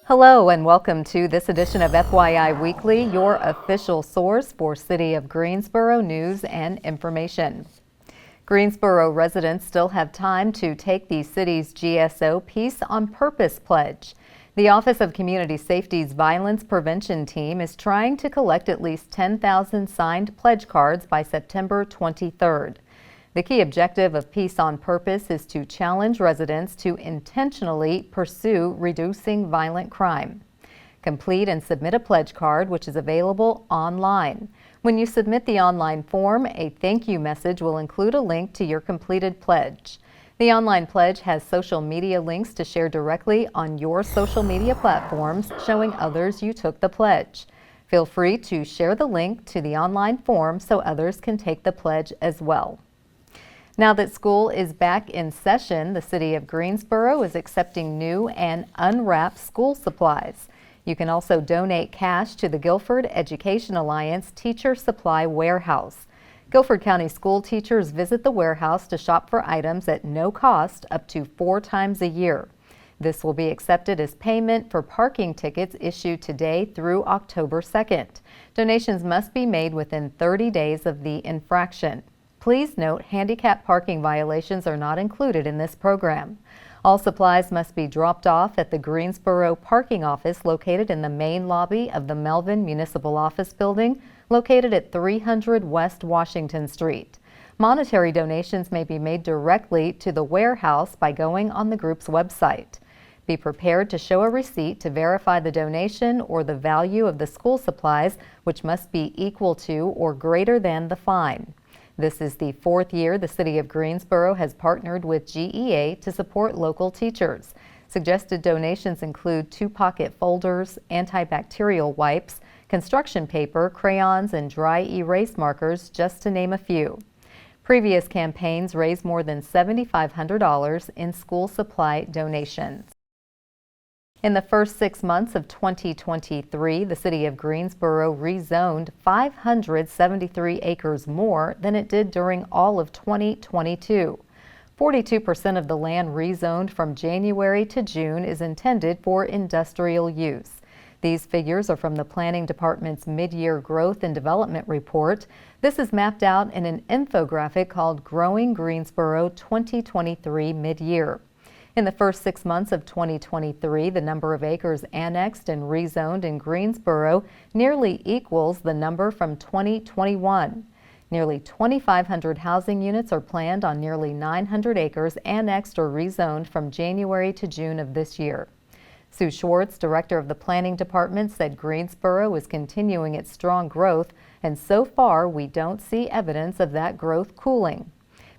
Hello and welcome to this edition of FYI Weekly, your official source for City of Greensboro news and information. Greensboro residents still have time to take the city's GSO Peace on Purpose pledge. The Office of Community Safety's Violence Prevention Team is trying to collect at least 10,000 signed pledge cards by September 23rd. The key objective of Peace on Purpose is to challenge residents to intentionally pursue reducing violent crime. Complete and submit a pledge card, which is available online. When you submit the online form, a thank you message will include a link to your completed pledge. The online pledge has social media links to share directly on your social media platforms, showing others you took the pledge. Feel free to share the link to the online form so others can take the pledge as well. Now that school is back in session, the City of Greensboro is accepting new and unwrapped school supplies. You can also donate cash to the Guilford Education Alliance Teacher Supply Warehouse. Guilford County school teachers visit the warehouse to shop for items at no cost up to 4 times a year. This will be accepted as payment for parking tickets issued today through October 2nd. Donations must be made within 30 days of the infraction. Please note, handicap parking violations are not included in this program. All supplies must be dropped off at the Greensboro parking office located in the main lobby of the Melvin Municipal Office Building, located at 300 West Washington Street. Monetary donations may be made directly to the warehouse by going on the group's website. Be prepared to show a receipt to verify the donation or the value of the school supplies, which must be equal to or greater than the fine. This is the 4th year the City of Greensboro has partnered with GEA to support local teachers. Suggested donations include 2-pocket folders, antibacterial wipes, construction paper, crayons, and dry erase markers, just to name a few. Previous campaigns raised more than $7,500 in school supply donations. In the first 6 months of 2023, the City of Greensboro rezoned 573 acres more than it did during all of 2022. 42% of the land rezoned from January to June is intended for industrial use. These figures are from the Planning Department's mid-year Growth and Development Report. This is mapped out in an infographic called Growing Greensboro 2023 Mid-Year. In the first 6 months of 2023, the number of acres annexed and rezoned in Greensboro nearly equals the number from 2021. Nearly 2,500 housing units are planned on nearly 900 acres annexed or rezoned from January to June of this year. Sue Schwartz, director of the Planning Department, said Greensboro is continuing its strong growth, and so far we don't see evidence of that growth cooling.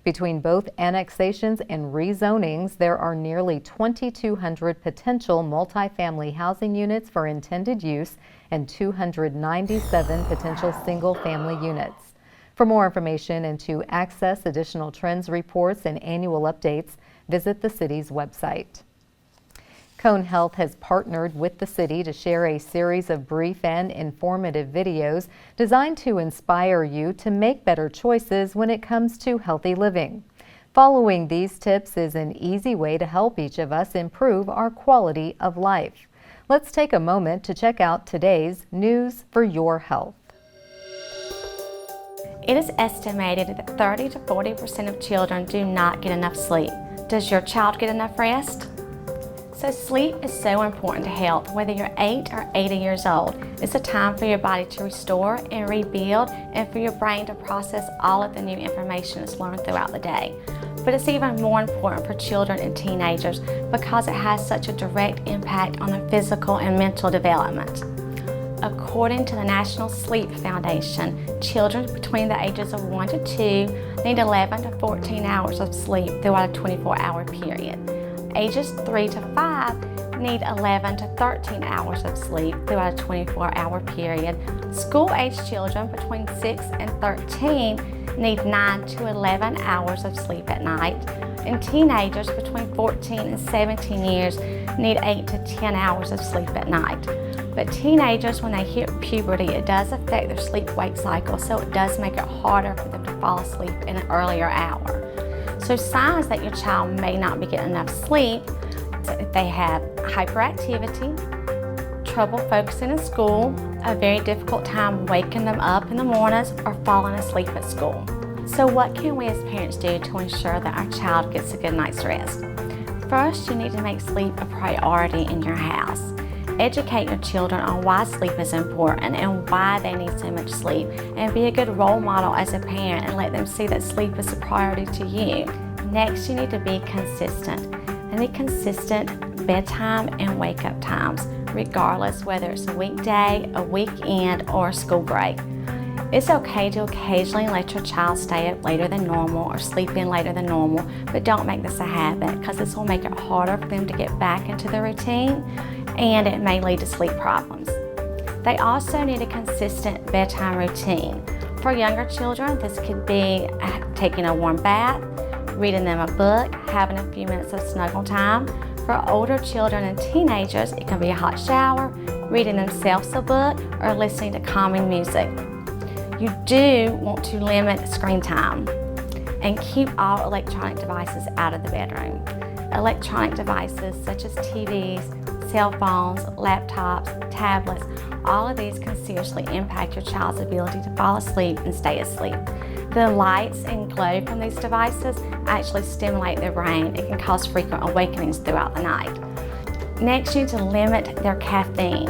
Between both annexations and rezonings, there are nearly 2,200 potential multifamily housing units for intended use and 297 potential single-family units. For more information and to access additional trends reports and annual updates, visit the city's website. Cone Health has partnered with the city to share a series of brief and informative videos designed to inspire you to make better choices when it comes to healthy living. Following these tips is an easy way to help each of us improve our quality of life. Let's take a moment to check out today's News for Your Health. It is estimated that 30 to 40% of children do not get enough sleep. Does your child get enough rest? So sleep is so important to health, whether you're 8 or 80 years old. It's a time for your body to restore and rebuild and for your brain to process all of the new information it's learned throughout the day. But it's even more important for children and teenagers because it has such a direct impact on their physical and mental development. According to the National Sleep Foundation, children between the ages of 1 to 2 need 11 to 14 hours of sleep throughout a 24-hour period. Ages 3 to 5 need 11 to 13 hours of sleep throughout a 24-hour period. School-aged children between 6 and 13 need 9 to 11 hours of sleep at night. And teenagers between 14 and 17 years need 8 to 10 hours of sleep at night. But teenagers, when they hit puberty, it does affect their sleep-wake cycle, so it does make it harder for them to fall asleep in an earlier hour. So signs that your child may not be getting enough sleep, if they have hyperactivity, trouble focusing in school, a very difficult time waking them up in the mornings, or falling asleep at school. So what can we as parents do to ensure that our child gets a good night's rest? First, you need to make sleep a priority in your house. Educate your children on why sleep is important and why they need so much sleep, and be a good role model as a parent and let them see that sleep is a priority to you. Next, you need to be consistent. And be consistent bedtime and wake-up times, regardless whether it's a weekday, a weekend, or a school break. It's okay to occasionally let your child stay up later than normal or sleep in later than normal, but don't make this a habit, because this will make it harder for them to get back into the routine, and it may lead to sleep problems. They also need a consistent bedtime routine. For younger children, this could be taking a warm bath, reading them a book, having a few minutes of snuggle time. For older children and teenagers, it can be a hot shower, reading themselves a book, or listening to calming music. You do want to limit screen time and keep all electronic devices out of the bedroom. Electronic devices such as TVs, cell phones, laptops, tablets, all of these can seriously impact your child's ability to fall asleep and stay asleep. The lights and glow from these devices actually stimulate their brain. It can cause frequent awakenings throughout the night. Next, you need to limit their caffeine.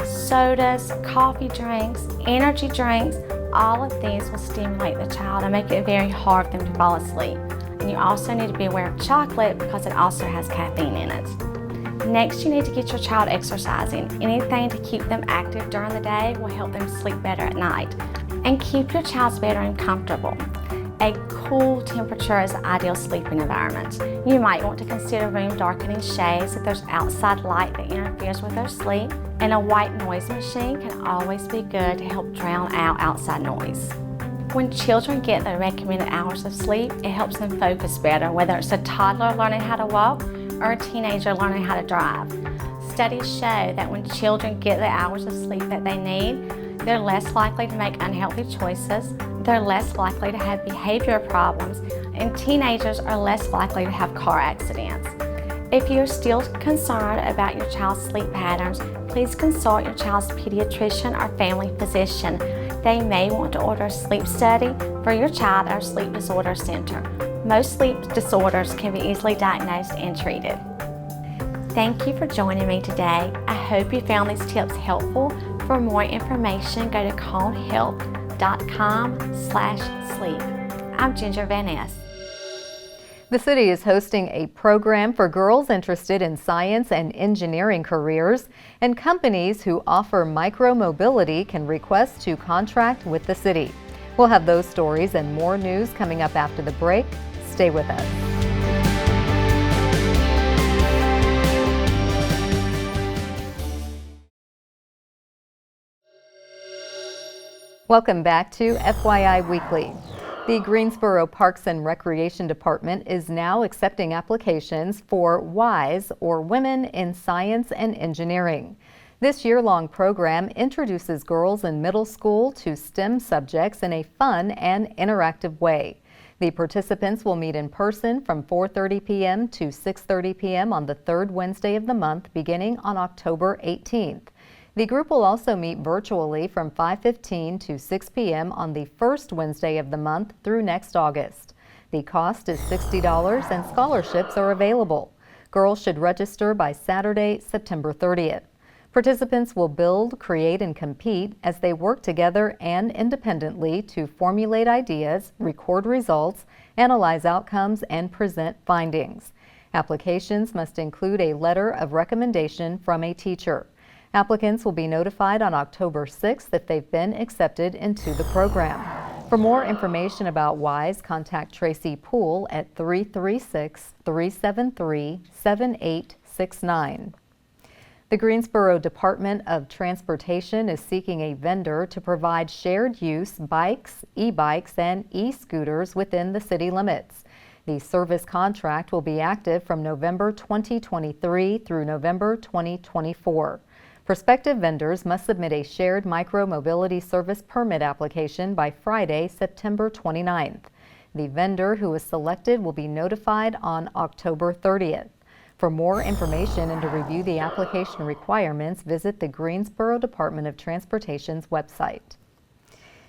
Sodas, coffee drinks, energy drinks, all of these will stimulate the child and make it very hard for them to fall asleep. And you also need to be aware of chocolate, because it also has caffeine in it. Next, you need to get your child exercising. Anything to keep them active during the day will help them sleep better at night. And keep your child's bedroom comfortable. A cool temperature is the ideal sleeping environment. You might want to consider room darkening shades if there's outside light that interferes with their sleep. And a white noise machine can always be good to help drown out outside noise. When children get the recommended hours of sleep, it helps them focus better, whether it's a toddler learning how to walk or a teenager learning how to drive. Studies show that when children get the hours of sleep that they need, they're less likely to make unhealthy choices, they're less likely to have behavior problems, and teenagers are less likely to have car accidents. If you're still concerned about your child's sleep patterns, please consult your child's pediatrician or family physician. They may want to order a sleep study for your child at our sleep disorder center. Most sleep disorders can be easily diagnosed and treated. Thank you for joining me today. I hope you found these tips helpful. For more information, go to conehealth.com/sleep. I'm Ginger Van Ness. The city is hosting a program for girls interested in science and engineering careers, and companies who offer micro-mobility can request to contract with the city. We'll have those stories and more news coming up after the break. Stay with us. Welcome back to FYI Weekly. The Greensboro Parks and Recreation Department is now accepting applications for WISE, or Women in Science and Engineering. This year-long program introduces girls in middle school to STEM subjects in a fun and interactive way. The participants will meet in person from 4:30 p.m. to 6:30 p.m. on the third Wednesday of the month, beginning on October 18th. The group will also meet virtually from 5:15 to 6 p.m. on the first Wednesday of the month through next August. The cost is $60 and scholarships are available. Girls should register by Saturday, September 30th. Participants will build, create, and compete as they work together and independently to formulate ideas, record results, analyze outcomes, and present findings. Applications must include a letter of recommendation from a teacher. Applicants will be notified on October 6th if they've been accepted into the program. For more information about WISE, contact Tracy Poole at 336-373-7869. The Greensboro Department of Transportation is seeking a vendor to provide shared use bikes, e-bikes, and e-scooters within the city limits. The service contract will be active from November 2023 through November 2024. Prospective vendors must submit a shared micro-mobility service permit application by Friday, September 29th. The vendor who is selected will be notified on October 30th. For more information and to review the application requirements, visit the Greensboro Department of Transportation's website.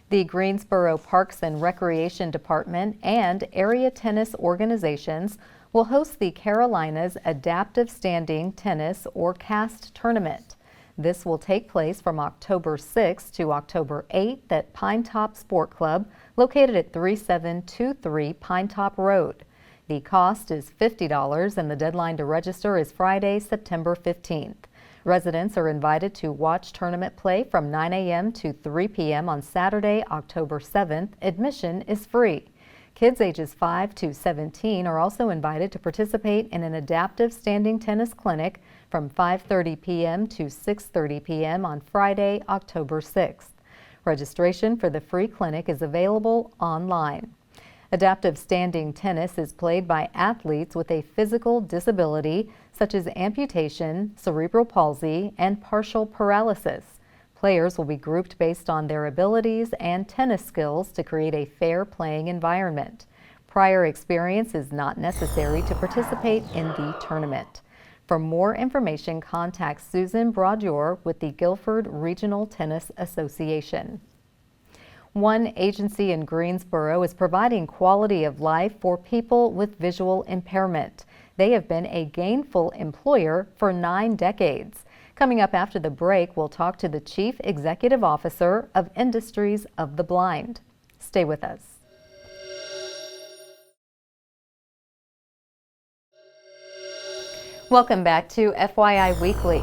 The Greensboro Parks and Recreation Department and area tennis organizations will host the Carolinas Adaptive Standing Tennis or CAST tournament. This will take place from October 6th to October 8th at Pine Top Sport Club, located at 3723 Pine Top Road. The cost is $50 and the deadline to register is Friday, September 15th. Residents are invited to watch tournament play from 9 a.m. to 3 p.m. on Saturday, October 7th. Admission is free. Kids ages 5 to 17 are also invited to participate in an adaptive standing tennis clinic from 5:30 p.m. to 6:30 p.m. on Friday, October 6th. Registration for the free clinic is available online. Adaptive standing tennis is played by athletes with a physical disability such as amputation, cerebral palsy, and partial paralysis. Players will be grouped based on their abilities and tennis skills to create a fair playing environment. Prior experience is not necessary to participate in the tournament. For more information, contact Susan Broadure with the Guilford Regional Tennis Association. One agency in Greensboro is providing quality of life for people with visual impairment. They have been a gainful employer for 9 decades. Coming up after the break, we'll talk to the Chief Executive Officer of Industries of the Blind. Stay with us. Welcome back to FYI Weekly.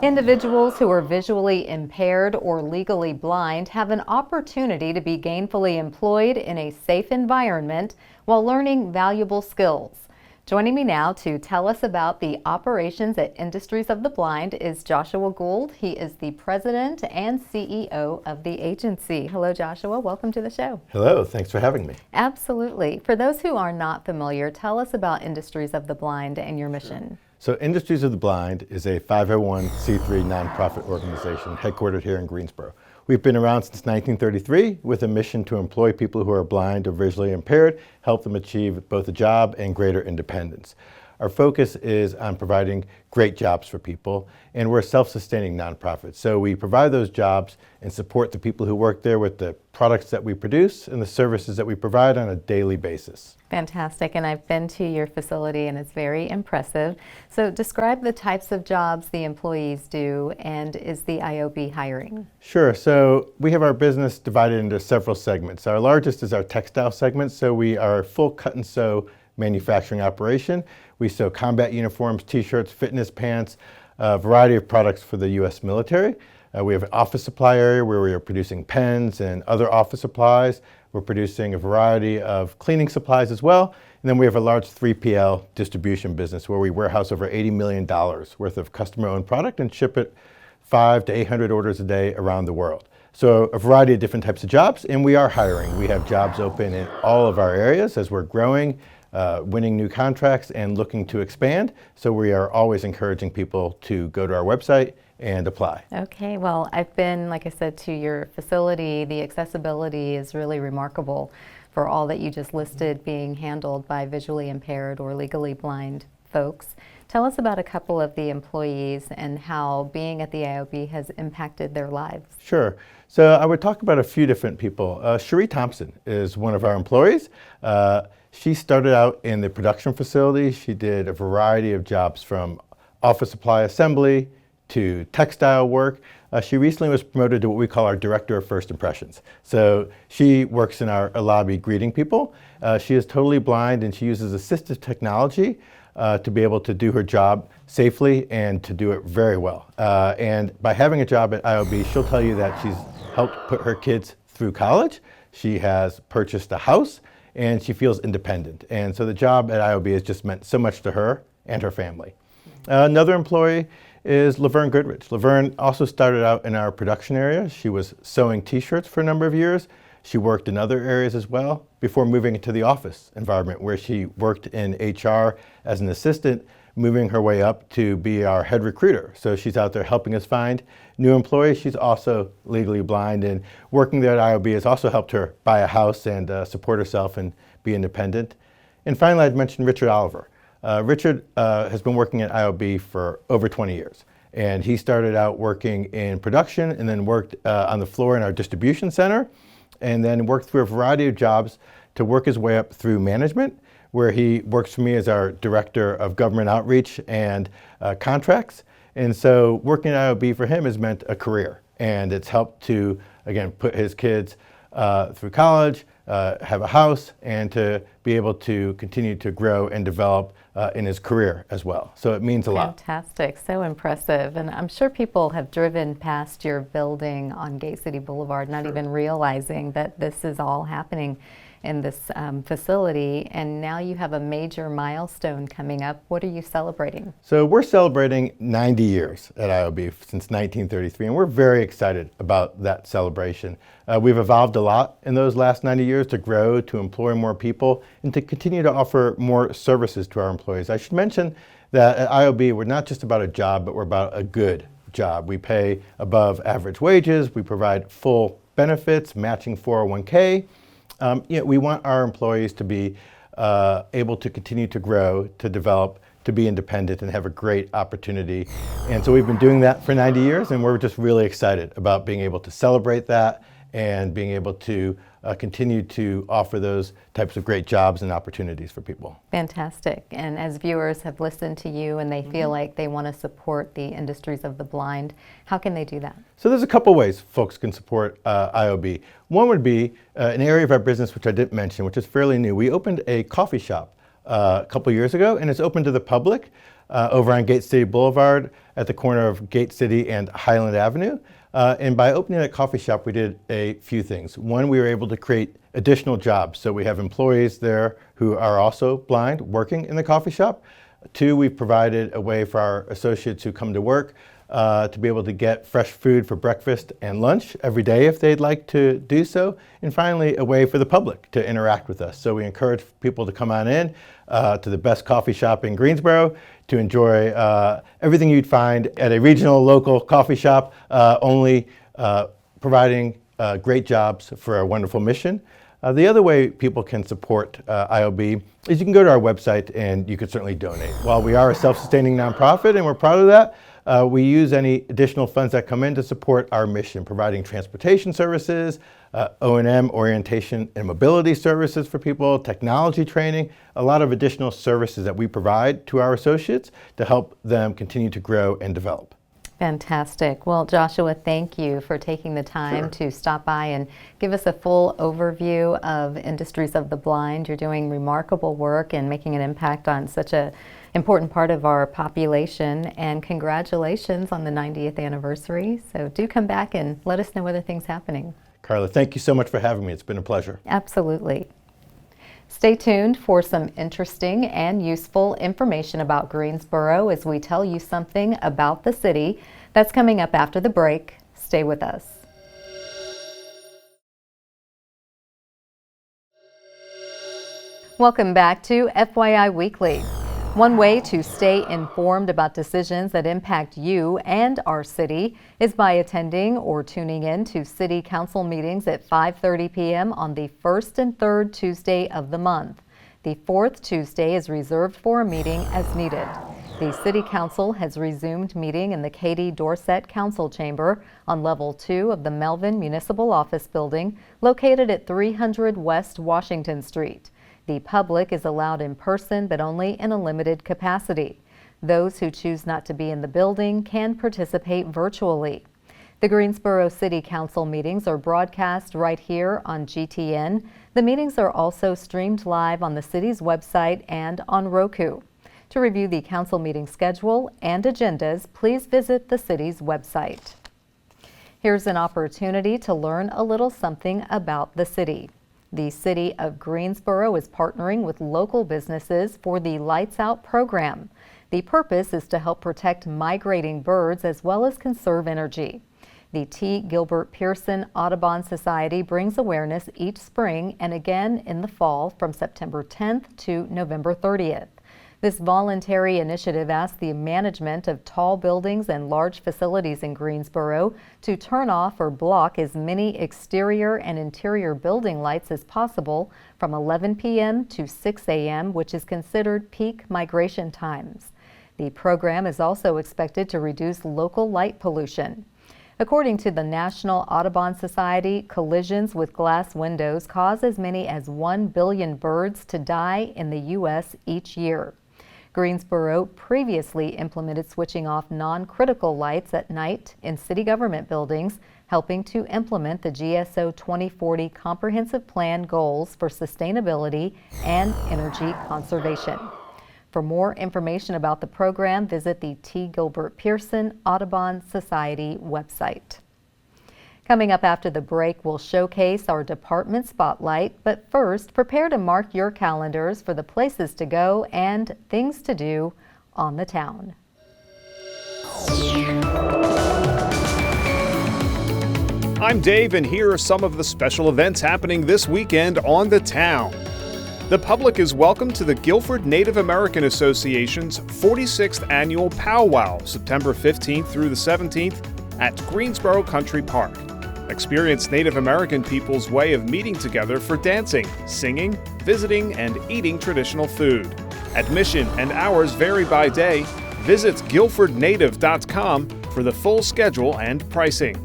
Individuals who are visually impaired or legally blind have an opportunity to be gainfully employed in a safe environment while learning valuable skills. Joining me now to tell us about the operations at Industries of the Blind is Joshua Gould. He is the president and CEO of the agency. Hello, Joshua. Welcome to the show. Hello. Thanks for having me. Absolutely. For those who are not familiar, tell us about Industries of the Blind and your mission. So Industries of the Blind is a 501c3 nonprofit organization headquartered here in Greensboro. We've been around since 1933 with a mission to employ people who are blind or visually impaired, help them achieve both a job and greater independence. Our focus is on providing great jobs for people, and we're a self-sustaining nonprofit. So we provide those jobs and support the people who work there with the products that we produce and the services that we provide on a daily basis. Fantastic, and I've been to your facility and it's very impressive. So describe the types of jobs the employees do, and is the IOB hiring? Sure, so we have our business divided into several segments. Our largest is our textile segment, so we are a full cut and sew manufacturing operation. We sew combat uniforms, t-shirts, fitness pants, a variety of products for the U.S. military. We have an office supply area where we are producing pens and other office supplies. We're producing a variety of cleaning supplies as well. And then we have a large 3PL distribution business where we warehouse over $80 million worth of customer-owned product and ship it 500 to 800 orders a day around the world. So a variety of different types of jobs, and we are hiring. We have jobs open in all of our areas as we're growing, winning new contracts and looking to expand. So we are always encouraging people to go to our website and apply. Okay, well, I've been, like I said, to your facility. The accessibility is really remarkable for all that you just listed being handled by visually impaired or legally blind folks. Tell us about a couple of the employees and how being at the IOB has impacted their lives. Sure. So I would talk about a few different people. Cherie Thompson is one of our employees. She started out in the production facility. She did a variety of jobs from office supply assembly to textile work. She recently was promoted to what we call our Director of First Impressions. So she works in our lobby greeting people. She is totally blind and she uses assistive technology to be able to do her job safely and to do it very well. And by having a job at IOB, she'll tell you that she's helped put her kids through college. She has purchased a house and she feels independent. And so the job at IOB has just meant so much to her and her family. Another employee is Laverne Goodrich. Laverne also started out in our production area. She was sewing t-shirts for a number of years. She worked in other areas as well before moving into the office environment where she worked in HR as an assistant, moving her way up to be our head recruiter. So she's out there helping us find new employees. She's also legally blind, and working there at IOB has also helped her buy a house and support herself and be independent. And finally, I'd mention Richard Oliver. Richard has been working at IOB for over 20 years. And he started out working in production and then worked on the floor in our distribution center, and then worked through a variety of jobs to work his way up through management, where he works for me as our Director of Government Outreach and Contracts. And so working at IOB for him has meant a career, and it's helped to, again, put his kids through college, have a house, and to be able to continue to grow and develop in his career as well. So it means a lot. Fantastic, so impressive. And I'm sure people have driven past your building on Gate City Boulevard, not even realizing that this is all happening in this facility, and now you have a major milestone coming up. What are you celebrating? So we're celebrating 90 years at IOB since 1933, and we're very excited about that celebration. We've evolved a lot in those last 90 years to grow, to employ more people, and to continue to offer more services to our employees. I should mention that at IOB, we're not just about a job, but we're about a good job. We pay above average wages, we provide full benefits, matching 401k. We want our employees to be able to continue to grow, to develop, to be independent, and have a great opportunity. And so we've been doing that for 90 years, and we're just really excited about being able to celebrate that and being able to continue to offer those types of great jobs and opportunities for people. Fantastic. And as viewers have listened to you and they feel like they want to support the industries of the blind, how can they do that? So there's a couple ways folks can support IOB. One would be an area of our business which I didn't mention, which is fairly new. We opened a coffee shop a couple years ago, and it's open to the public over on Gate City Boulevard at the corner of Gate City and Highland Avenue. And by opening that coffee shop, we did a few things. One, we were able to create additional jobs. So we have employees there who are also blind working in the coffee shop. Two, we've provided a way for our associates who come to work to be able to get fresh food for breakfast and lunch every day if they'd like to do so. And finally, a way for the public to interact with us. So we encourage people to come on in to the best coffee shop in Greensboro to enjoy everything you'd find at a regional, local coffee shop, only providing great jobs for our wonderful mission. The other way people can support IOB is you can go to our website and you can certainly donate. While we are a self-sustaining nonprofit and we're proud of that, we use any additional funds that come in to support our mission, providing transportation services, O&M, orientation and mobility services for people, technology training, a lot of additional services that we provide to our associates to help them continue to grow and develop. Fantastic. Well, Joshua, thank you for taking the time to stop by and give us a full overview of Industries of the Blind. You're doing remarkable work and making an impact on such an important part of our population, and congratulations on the 90th anniversary. So do come back and let us know whether things happening. Carla, thank you so much for having me. It's been a pleasure. Absolutely. Stay tuned for some interesting and useful information about Greensboro as we tell you something about the city. That's coming up after the break. Stay with us. Welcome back to FYI Weekly. One way to stay informed about decisions that impact you and our city is by attending or tuning in to City Council meetings at 5:30 p.m. on the first and third Tuesday of the month. The fourth Tuesday is reserved for a meeting as needed. The City Council has resumed meeting in the Katie Dorset Council Chamber on Level 2 of the Melvin Municipal Office Building located at 300 West Washington Street. The public is allowed in person, but only in a limited capacity. Those who choose not to be in the building can participate virtually. The Greensboro City Council meetings are broadcast right here on GTN. The meetings are also streamed live on the city's website and on Roku. To review the council meeting schedule and agendas, please visit the city's website. Here's an opportunity to learn a little something about the city. The City of Greensboro is partnering with local businesses for the Lights Out program. The purpose is to help protect migrating birds as well as conserve energy. The T. Gilbert Pearson Audubon Society brings awareness each spring and again in the fall from September 10th to November 30th. This voluntary initiative asks the management of tall buildings and large facilities in Greensboro to turn off or block as many exterior and interior building lights as possible from 11 p.m. to 6 a.m., which is considered peak migration times. The program is also expected to reduce local light pollution. According to the National Audubon Society, collisions with glass windows cause as many as 1 billion birds to die in the U.S. each year. Greensboro previously implemented switching off non-critical lights at night in city government buildings, helping to implement the GSO 2040 Comprehensive Plan goals for sustainability and energy conservation. For more information about the program, visit the T. Gilbert Pearson Audubon Society website. Coming up after the break, we'll showcase our department spotlight, but first, prepare to mark your calendars for the places to go and things to do on the town. I'm Dave, and here are some of the special events happening this weekend on the town. The public is welcome to the Guilford Native American Association's 46th Annual Powwow, September 15th through the 17th at Greensboro Country Park. Experience Native American people's way of meeting together for dancing, singing, visiting, and eating traditional food. Admission and hours vary by day. Visit guilfordnative.com for the full schedule and pricing.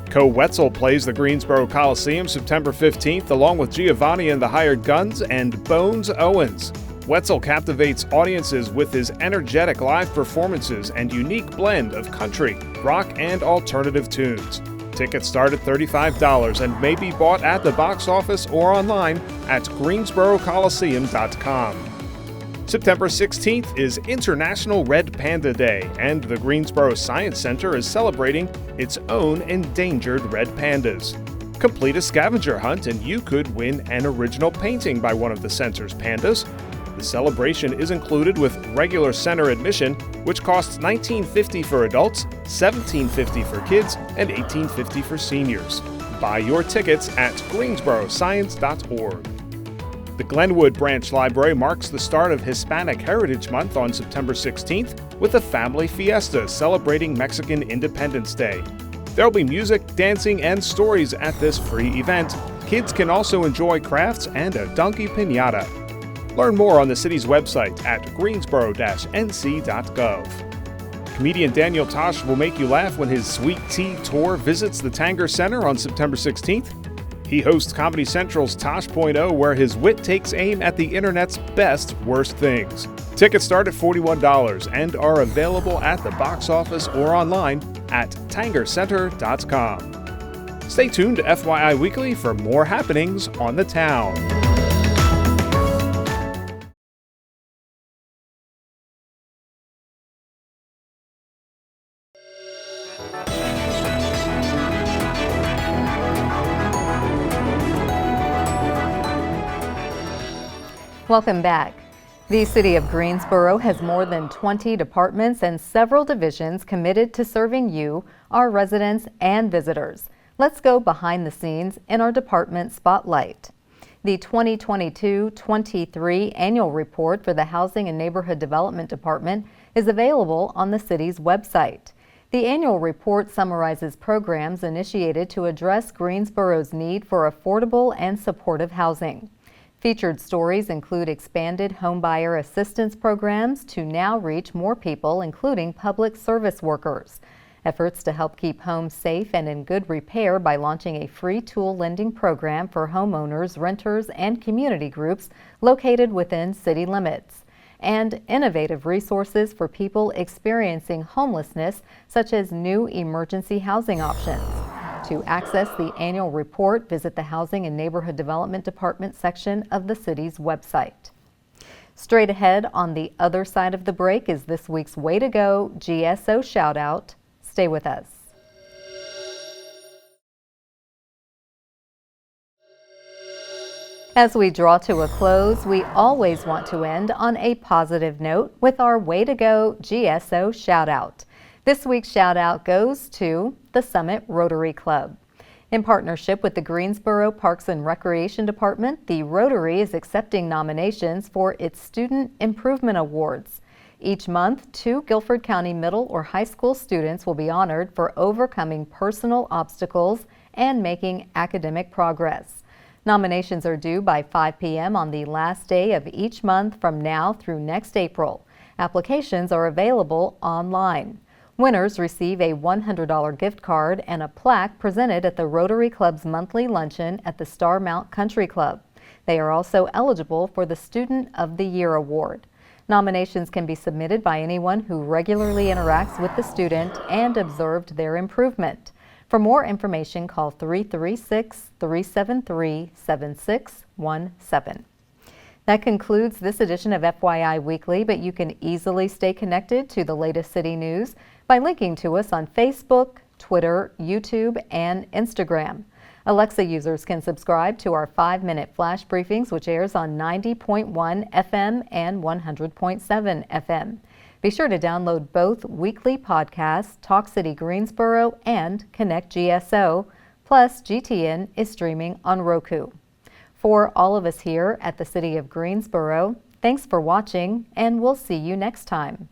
Co Wetzel plays the Greensboro Coliseum September 15th along with Giovanni and the Hired Guns and Bones Owens. Wetzel captivates audiences with his energetic live performances and unique blend of country, rock, and alternative tunes. Tickets start at $35 and may be bought at the box office or online at greensborocoliseum.com. September 16th is International Red Panda Day, and the Greensboro Science Center is celebrating its own endangered red pandas. Complete a scavenger hunt and you could win an original painting by one of the center's pandas. The celebration is included with regular center admission, which costs $19.50 for adults, $17.50 for kids, and $18.50 for seniors. Buy your tickets at greensboroscience.org. The Glenwood Branch Library marks the start of Hispanic Heritage Month on September 16th with a family fiesta celebrating Mexican Independence Day. There will be music, dancing, and stories at this free event. Kids can also enjoy crafts and a donkey piñata. Learn more on the city's website at greensboro-nc.gov. Comedian Daniel Tosh will make you laugh when his Sweet Tea Tour visits the Tanger Center on September 16th. He hosts Comedy Central's Tosh.0, where his wit takes aim at the internet's best, worst things. Tickets start at $41 and are available at the box office or online at tangercenter.com. Stay tuned to FYI Weekly for more happenings on the town. Welcome back. The City of Greensboro has more than 20 departments and several divisions committed to serving you, our residents and visitors. Let's go behind the scenes in our department spotlight. The 2022-23 annual report for the Housing and Neighborhood Development Department is available on the city's website. The annual report summarizes programs initiated to address Greensboro's need for affordable and supportive housing. Featured stories include expanded homebuyer assistance programs to now reach more people, including public service workers. Efforts to help keep homes safe and in good repair by launching a free tool lending program for homeowners, renters, and community groups located within city limits. And innovative resources for people experiencing homelessness, such as new emergency housing options. To access the annual report, visit the Housing and Neighborhood Development Department section of the city's website. Straight ahead on the other side of the break is this week's Way to Go GSO shout out. Stay with us. As we draw to a close, we always want to end on a positive note with our Way to Go GSO shout out. This week's shout out goes to the Summit Rotary Club. In partnership with the Greensboro Parks and Recreation Department, the Rotary is accepting nominations for its Student Improvement Awards. Each month, 2 Guilford County middle or high school students will be honored for overcoming personal obstacles and making academic progress. Nominations are due by 5 p.m. on the last day of each month from now through next April. Applications are available online. Winners receive a $100 gift card and a plaque presented at the Rotary Club's monthly luncheon at the Starmount Country Club. They are also eligible for the Student of the Year Award. Nominations can be submitted by anyone who regularly interacts with the student and observed their improvement. For more information, call 336-373-7617. That concludes this edition of FYI Weekly, but you can easily stay connected to the latest city news by linking to us on Facebook, Twitter, YouTube, and Instagram. Alexa users can subscribe to our 5-minute flash briefings, which airs on 90.1 FM and 100.7 FM. Be sure to download both weekly podcasts, Talk City Greensboro and Connect GSO, plus GTN is streaming on Roku. For all of us here at the City of Greensboro, thanks for watching, and we'll see you next time.